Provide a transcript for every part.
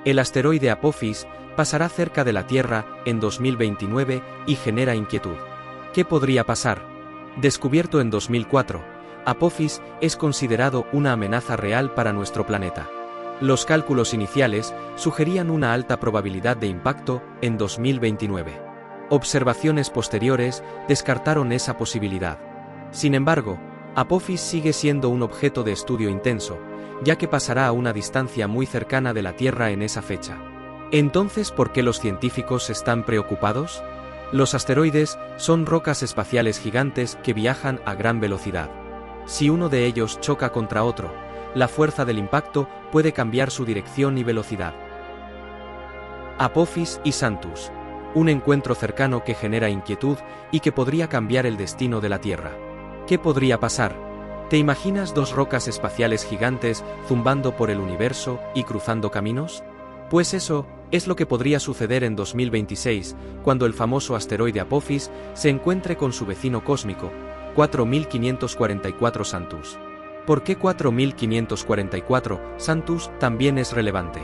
El asteroide Apophis pasará cerca de la Tierra en 2029 y genera inquietud. ¿Qué podría pasar? Descubierto en 2004, Apophis es considerado una amenaza real para nuestro planeta. Los cálculos iniciales sugerían una alta probabilidad de impacto en 2029. Observaciones posteriores descartaron esa posibilidad. Sin embargo, Apophis sigue siendo un objeto de estudio intenso, ya que pasará a una distancia muy cercana de la Tierra en esa fecha. Entonces, ¿por qué los científicos están preocupados? Los asteroides son rocas espaciales gigantes que viajan a gran velocidad. Si uno de ellos choca contra otro, la fuerza del impacto puede cambiar su dirección y velocidad. Apophis y Santus. Un encuentro cercano que genera inquietud y que podría cambiar el destino de la Tierra. ¿Qué podría pasar? ¿Te imaginas dos rocas espaciales gigantes zumbando por el universo y cruzando caminos? Pues eso es lo que podría suceder en 2026, cuando el famoso asteroide Apophis se encuentre con su vecino cósmico, 4544 Santus. ¿Por qué 4544 Santus también es relevante?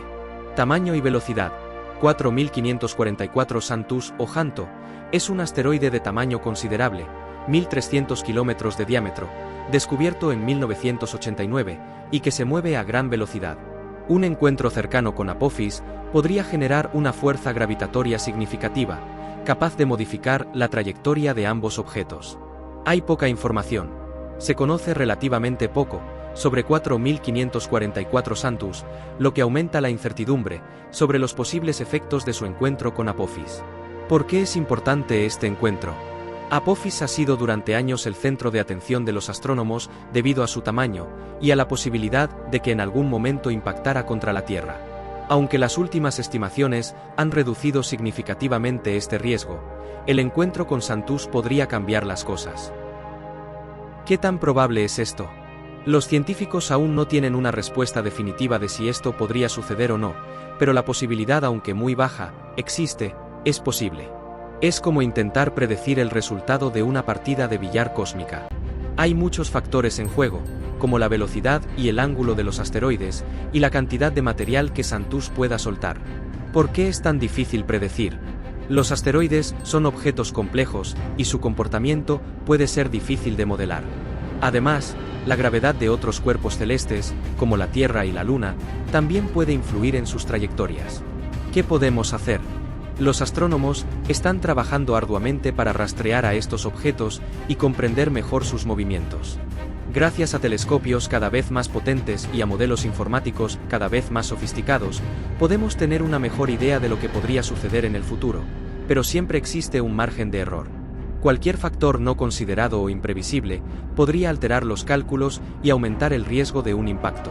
Tamaño y velocidad. 4544 Santus o Janto es un asteroide de tamaño considerable, 1300 kilómetros de diámetro, descubierto en 1989, y que se mueve a gran velocidad. Un encuentro cercano con Apophis podría generar una fuerza gravitatoria significativa, capaz de modificar la trayectoria de ambos objetos. Hay poca información. Se conoce relativamente poco sobre 4544 Santus, lo que aumenta la incertidumbre sobre los posibles efectos de su encuentro con Apophis. ¿Por qué es importante este encuentro? Apophis ha sido durante años el centro de atención de los astrónomos debido a su tamaño y a la posibilidad de que en algún momento impactara contra la Tierra. Aunque las últimas estimaciones han reducido significativamente este riesgo, el encuentro con Santus podría cambiar las cosas. ¿Qué tan probable es esto? Los científicos aún no tienen una respuesta definitiva de si esto podría suceder o no, pero la posibilidad, aunque muy baja, existe, es posible. Es como intentar predecir el resultado de una partida de billar cósmica. Hay muchos factores en juego, como la velocidad y el ángulo de los asteroides, y la cantidad de material que Santus pueda soltar. ¿Por qué es tan difícil predecir? Los asteroides son objetos complejos, y su comportamiento puede ser difícil de modelar. Además, la gravedad de otros cuerpos celestes, como la Tierra y la Luna, también puede influir en sus trayectorias. ¿Qué podemos hacer? Los astrónomos están trabajando arduamente para rastrear a estos objetos y comprender mejor sus movimientos. Gracias a telescopios cada vez más potentes y a modelos informáticos cada vez más sofisticados, podemos tener una mejor idea de lo que podría suceder en el futuro, pero siempre existe un margen de error. Cualquier factor no considerado o imprevisible podría alterar los cálculos y aumentar el riesgo de un impacto.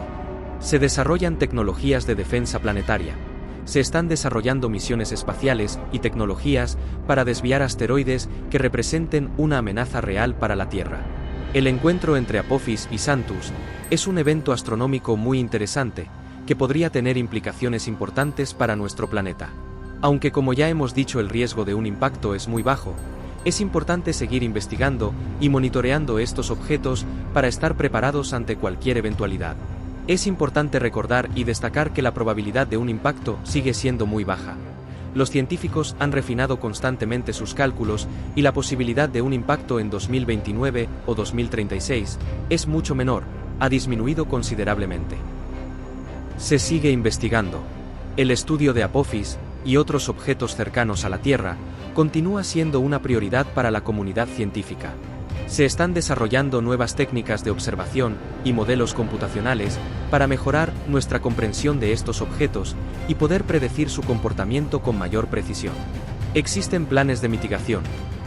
Se desarrollan tecnologías de defensa planetaria. Se están desarrollando misiones espaciales y tecnologías para desviar asteroides que representen una amenaza real para la Tierra. El encuentro entre Apophis y Santus es un evento astronómico muy interesante, que podría tener implicaciones importantes para nuestro planeta. Aunque, como ya hemos dicho, el riesgo de un impacto es muy bajo, es importante seguir investigando y monitoreando estos objetos para estar preparados ante cualquier eventualidad. Es importante recordar y destacar que la probabilidad de un impacto sigue siendo muy baja. Los científicos han refinado constantemente sus cálculos y la posibilidad de un impacto en 2029 o 2036 es mucho menor, ha disminuido considerablemente. Se sigue investigando. El estudio de Apophis y otros objetos cercanos a la Tierra continúa siendo una prioridad para la comunidad científica. Se están desarrollando nuevas técnicas de observación y modelos computacionales para mejorar nuestra comprensión de estos objetos y poder predecir su comportamiento con mayor precisión. Existen planes de mitigación.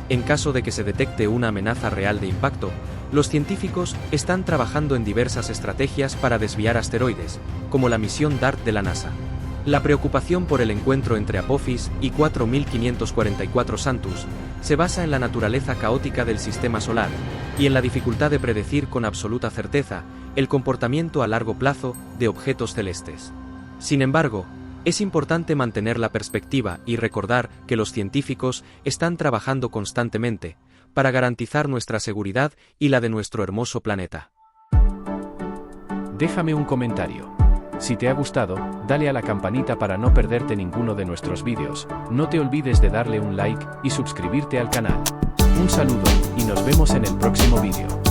En caso de que se detecte una amenaza real de impacto, los científicos están trabajando en diversas estrategias para desviar asteroides, como la misión DART de la NASA. La preocupación por el encuentro entre Apophis y 4544 Santus se basa en la naturaleza caótica del sistema solar y en la dificultad de predecir con absoluta certeza el comportamiento a largo plazo de objetos celestes. Sin embargo, es importante mantener la perspectiva y recordar que los científicos están trabajando constantemente para garantizar nuestra seguridad y la de nuestro hermoso planeta. Déjame un comentario. Si te ha gustado, dale a la campanita para no perderte ninguno de nuestros vídeos. No te olvides de darle un like y suscribirte al canal. Un saludo, y nos vemos en el próximo vídeo.